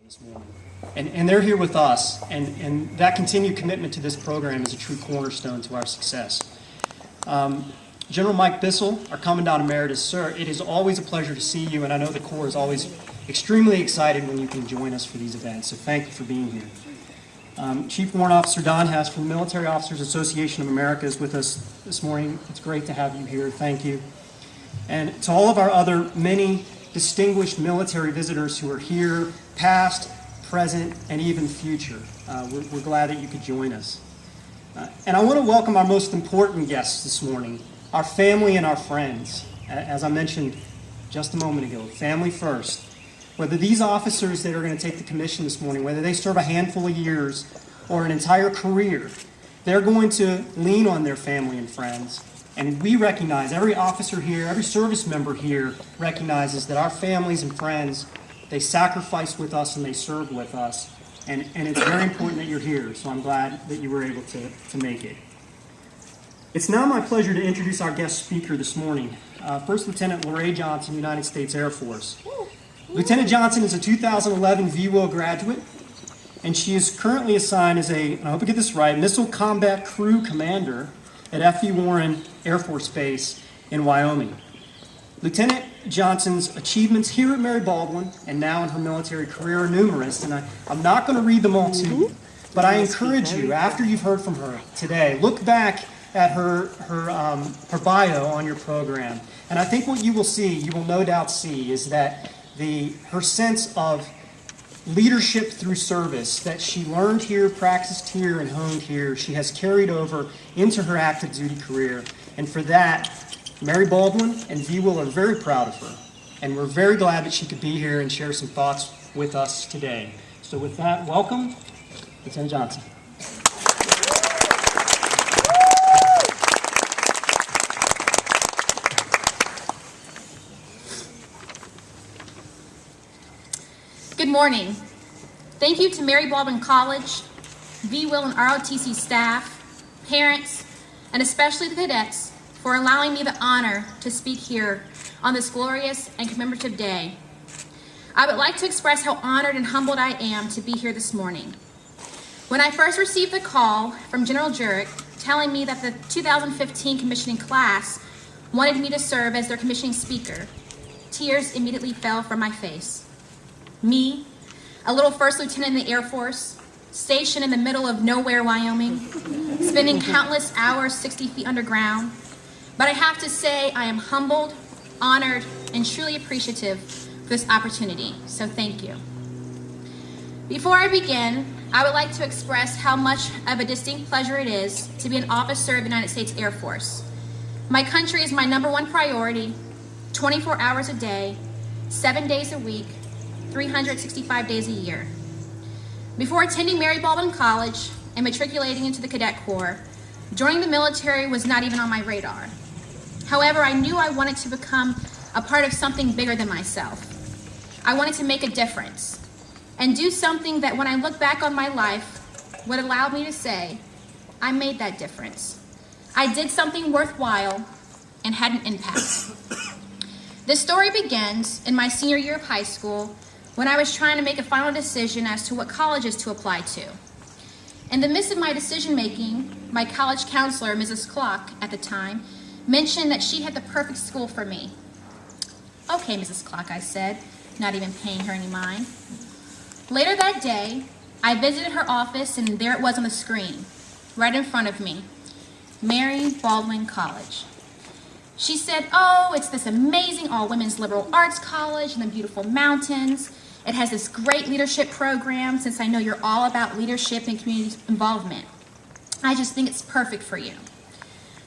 this morning. And they're here with us, and that continued commitment to this program is a true cornerstone to our success. General Mike Bissell, our Commandant Emeritus, sir, it is always a pleasure to see you, and I know the Corps is always extremely excited when you can join us for these events, so thank you for being here. Chief Warrant Officer Don Hess from the Military Officers Association of America is with us this morning. It's great to have you here. Thank you. And to all of our other many distinguished military visitors who are here, past, present, and even future, we're glad that you could join us. And I want to welcome our most important guests this morning, our family and our friends. As I mentioned just a moment ago, family first. Whether these officers that are going to take the commission this morning, whether they serve a handful of years or an entire career, they're going to lean on their family and friends. And we recognize, every officer here, every service member here recognizes that our families and friends, they sacrifice with us and they serve with us. And it's very important that you're here, so I'm glad that you were able to make it. It's now my pleasure to introduce our guest speaker this morning, First Lieutenant LaRae Johnson, United States Air Force. Lieutenant Johnson is a 2011 VWIL graduate, and she is currently assigned as I hope I get this right, Missile Combat Crew Commander at F.E. Warren Air Force Base in Wyoming. Lieutenant Johnson's achievements here at Mary Baldwin and now in her military career are numerous, and I'm not going to read them all to you, but I encourage you, after you've heard from her today, look back at her bio on your program. And I think what you will see, you will no doubt see, is that her sense of leadership through service that she learned here, practiced here, and honed here, she has carried over into her active duty career. And for that, Mary Baldwin and VWIL are very proud of her. And we're very glad that she could be here and share some thoughts with us today. So with that, welcome, Lieutenant Johnson. Good morning. Thank you to Mary Baldwin College, VWIL and ROTC staff, parents, and especially the cadets for allowing me the honor to speak here on this glorious and commemorative day. I would like to express how honored and humbled I am to be here this morning. When I first received the call from General Jurek telling me that the 2015 commissioning class wanted me to serve as their commissioning speaker, tears immediately fell from my face. Me, a little first lieutenant in the Air Force, stationed in the middle of nowhere, Wyoming, spending countless hours 60 feet underground. But I have to say I am humbled, honored, and truly appreciative for this opportunity, so thank you. Before I begin, I would like to express how much of a distinct pleasure it is to be an officer of the United States Air Force. My country is my #1 priority, 24 hours a day, 7 days a week, 365 days a year. Before attending Mary Baldwin College and matriculating into the Cadet Corps, joining the military was not even on my radar. However, I knew I wanted to become a part of something bigger than myself. I wanted to make a difference and do something that when I look back on my life would allow me to say, I made that difference. I did something worthwhile and had an impact. This story begins in my senior year of high school when I was trying to make a final decision as to what colleges to apply to. In the midst of my decision-making, my college counselor, Mrs. Clark, at the time, mentioned that she had the perfect school for me. Okay, Mrs. Clark, I said, not even paying her any mind. Later that day, I visited her office, and there it was on the screen, right in front of me, Mary Baldwin College. She said, oh, it's this amazing all-women's liberal arts college in the beautiful mountains. It has this great leadership program, since I know you're all about leadership and community involvement. I just think it's perfect for you.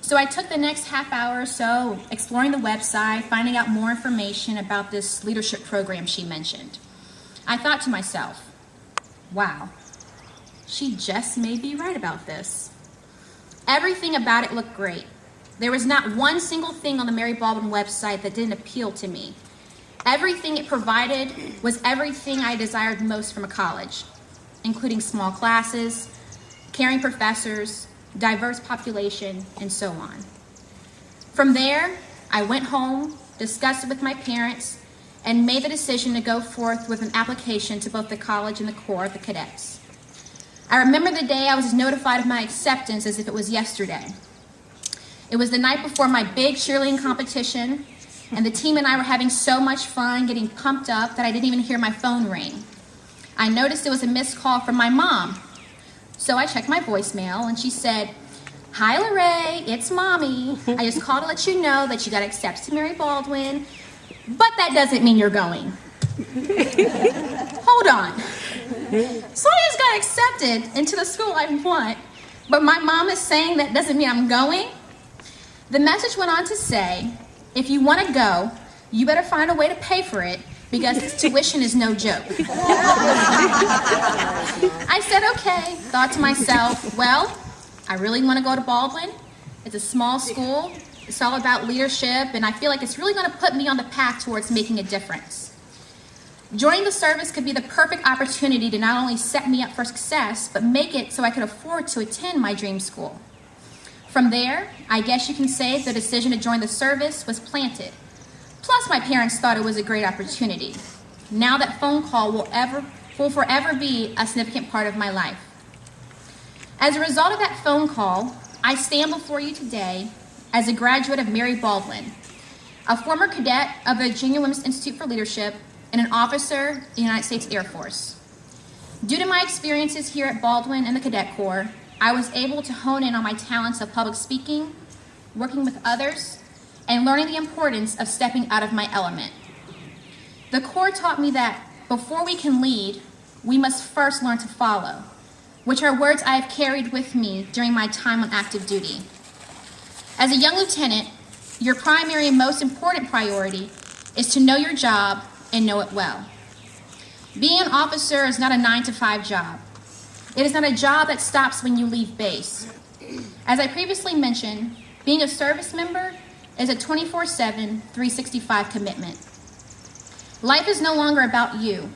So I took the next half hour or so exploring the website, finding out more information about this leadership program she mentioned. I thought to myself, wow, she just may be right about this. Everything about it looked great. There was not one single thing on the Mary Baldwin website that didn't appeal to me. Everything it provided was everything I desired most from a college, including small classes, caring professors, diverse population, and so on. From there, I went home, discussed it with my parents, and made the decision to go forth with an application to both the college and the Corps of the Cadets. I remember the day I was notified of my acceptance as if it was yesterday. It was the night before my big cheerleading competition, and the team and I were having so much fun getting pumped up that I didn't even hear my phone ring. I noticed it was a missed call from my mom. So I checked my voicemail, and she said, "Hi, LaRae, it's Mommy. I just called to let you know that you got accepted to Mary Baldwin, but that doesn't mean you're going." Hold on. So I just got accepted into the school I want, but my mom is saying that doesn't mean I'm going? The message went on to say, if you want to go, you better find a way to pay for it because this tuition is no joke. I said, okay, thought to myself, well, I really want to go to Baldwin. It's a small school. It's all about leadership, and I feel like it's really going to put me on the path towards making a difference. Joining the service could be the perfect opportunity to not only set me up for success, but make it so I could afford to attend my dream school. From there, I guess you can say the decision to join the service was planted. Plus, my parents thought it was a great opportunity. Now that phone call will forever be a significant part of my life. As a result of that phone call, I stand before you today as a graduate of Mary Baldwin, a former cadet of the Virginia Women's Institute for Leadership, and an officer in the United States Air Force. Due to my experiences here at Baldwin and the Cadet Corps, I was able to hone in on my talents of public speaking, working with others, and learning the importance of stepping out of my element. The Corps taught me that before we can lead, we must first learn to follow, which are words I have carried with me during my time on active duty. As a young lieutenant, your primary and most important priority is to know your job and know it well. Being an officer is not a 9-to-5 job. It is not a job that stops when you leave base. As I previously mentioned, being a service member is a 24/7, 365 commitment. Life is no longer about you.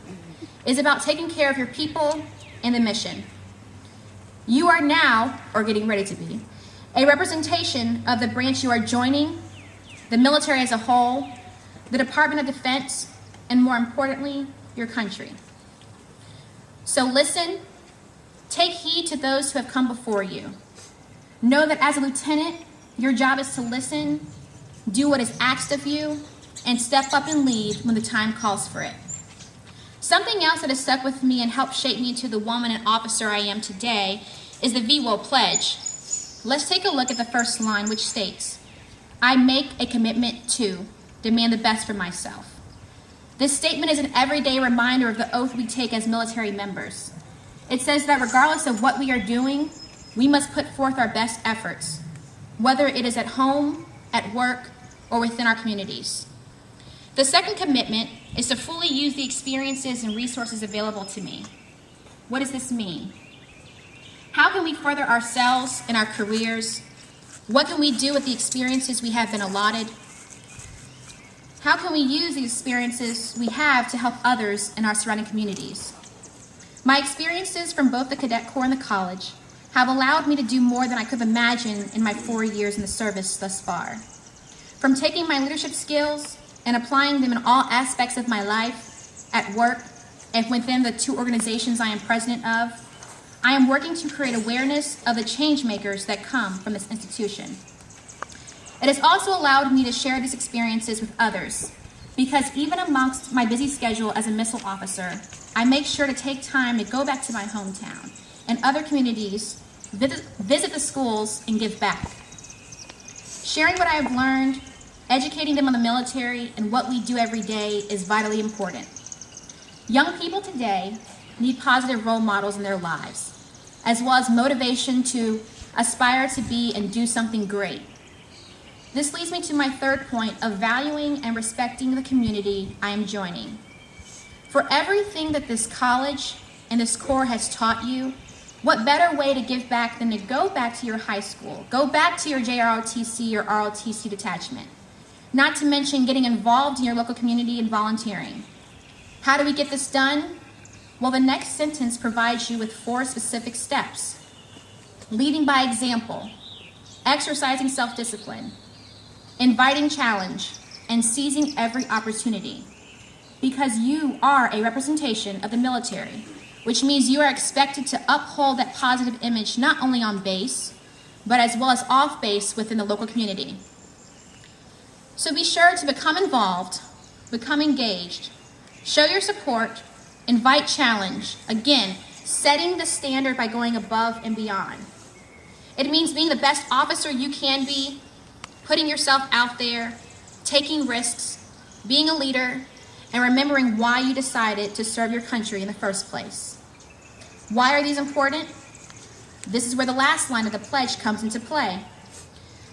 It is about taking care of your people and the mission. You are now, or getting ready to be, a representation of the branch you are joining, the military as a whole, the Department of Defense, and more importantly, your country. So listen, take heed to those who have come before you. Know that as a lieutenant, your job is to listen, do what is asked of you, and step up and lead when the time calls for it. Something else that has stuck with me and helped shape me into the woman and officer I am today is the VWIL pledge. Let's take a look at the first line, which states, "I make a commitment to demand the best for myself." This statement is an everyday reminder of the oath we take as military members. It says that regardless of what we are doing, we must put forth our best efforts, whether it is at home, at work, or within our communities. The second commitment is to fully use the experiences and resources available to me. What does this mean? How can we further ourselves in our careers? What can we do with the experiences we have been allotted? How can we use the experiences we have to help others in our surrounding communities? My experiences from both the Cadet Corps and the college have allowed me to do more than I could have imagined in my 4 years in the service thus far. From taking my leadership skills and applying them in all aspects of my life, at work, and within the 2 organizations I am president of, I am working to create awareness of the change makers that come from this institution. It has also allowed me to share these experiences with others, because even amongst my busy schedule as a missile officer, I make sure to take time to go back to my hometown and other communities, visit the schools, and give back. Sharing what I have learned, educating them on the military and what we do every day is vitally important. Young people today need positive role models in their lives, as well as motivation to aspire to be and do something great. This leads me to my third point of valuing and respecting the community I am joining. For everything that this college and this Corps has taught you, what better way to give back than to go back to your high school, go back to your JROTC or ROTC detachment, not to mention getting involved in your local community and volunteering. How do we get this done? Well, the next sentence provides you with 4 specific steps. Leading by example, exercising self-discipline, inviting challenge, and seizing every opportunity. because you are a representation of the military, which means you are expected to uphold that positive image not only on base, but as well as off base within the local community. So be sure to become involved, become engaged, show your support, invite challenge, again, setting the standard by going above and beyond. It means being the best officer you can be, putting yourself out there, taking risks, being a leader, and remembering why you decided to serve your country in the first place. Why are these important? This is where the last line of the pledge comes into play.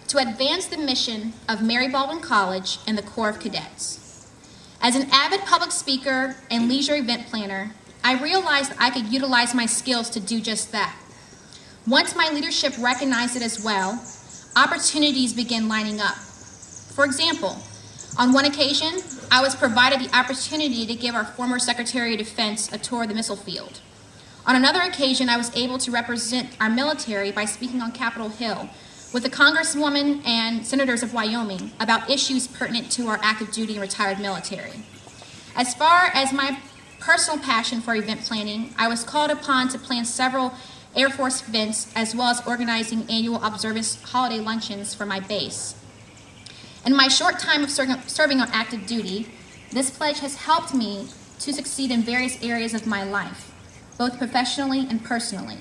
To advance the mission of Mary Baldwin College and the Corps of Cadets. As an avid public speaker and leisure event planner, I realized I could utilize my skills to do just that. Once my leadership recognized it as well, opportunities began lining up. For example, on one occasion, I was provided the opportunity to give our former Secretary of Defense a tour of the missile field. On another occasion, I was able to represent our military by speaking on Capitol Hill with the Congresswoman and senators of Wyoming about issues pertinent to our active duty and retired military. As far as my personal passion for event planning, I was called upon to plan several Air Force events as well as organizing annual observance holiday luncheons for my base. In my short time of serving on active duty, this pledge has helped me to succeed in various areas of my life, both professionally and personally.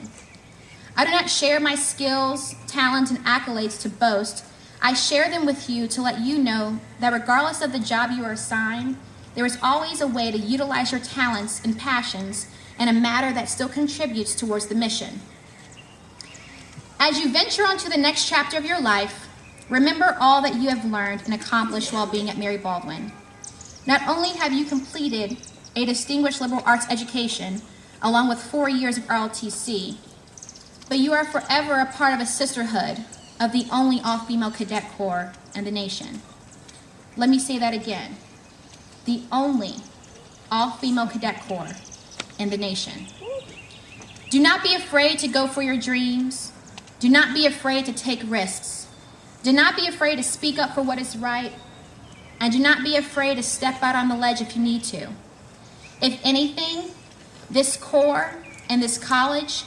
I do not share my skills, talents, and accolades to boast. I share them with you to let you know that regardless of the job you are assigned, there is always a way to utilize your talents and passions in a manner that still contributes towards the mission. As you venture on to the next chapter of your life, remember all that you have learned and accomplished while being at Mary Baldwin. Not only have you completed a distinguished liberal arts education, along with 4 years of ROTC, but you are forever a part of a sisterhood of the only all-female cadet corps in the nation. Let me say that again. The only all-female cadet corps in the nation. Do not be afraid to go for your dreams. Do not be afraid to take risks. Do not be afraid to speak up for what is right. And do not be afraid to step out on the ledge if you need to. If anything, this corps and this college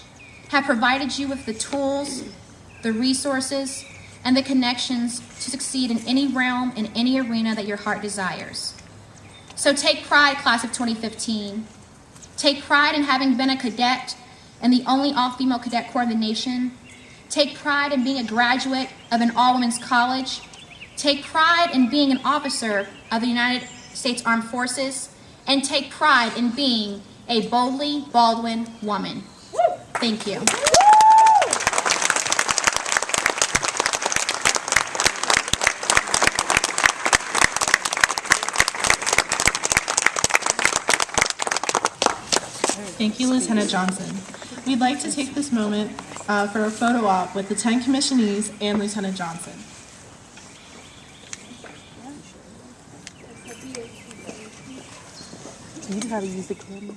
have provided you with the tools, the resources, and the connections to succeed in any realm, in any arena that your heart desires. So take pride, class of 2015. Take pride in having been a cadet and the only all-female cadet corps in the nation. Take pride in being a graduate of an all-women's college. Take pride in being an officer of the United States Armed Forces. And take pride in being a boldly Baldwin woman. Thank you. Thank you, Lieutenant Johnson. We'd like to take this moment for a photo op with the 10 commissionees and Lieutenant Johnson. You know how to use the camera?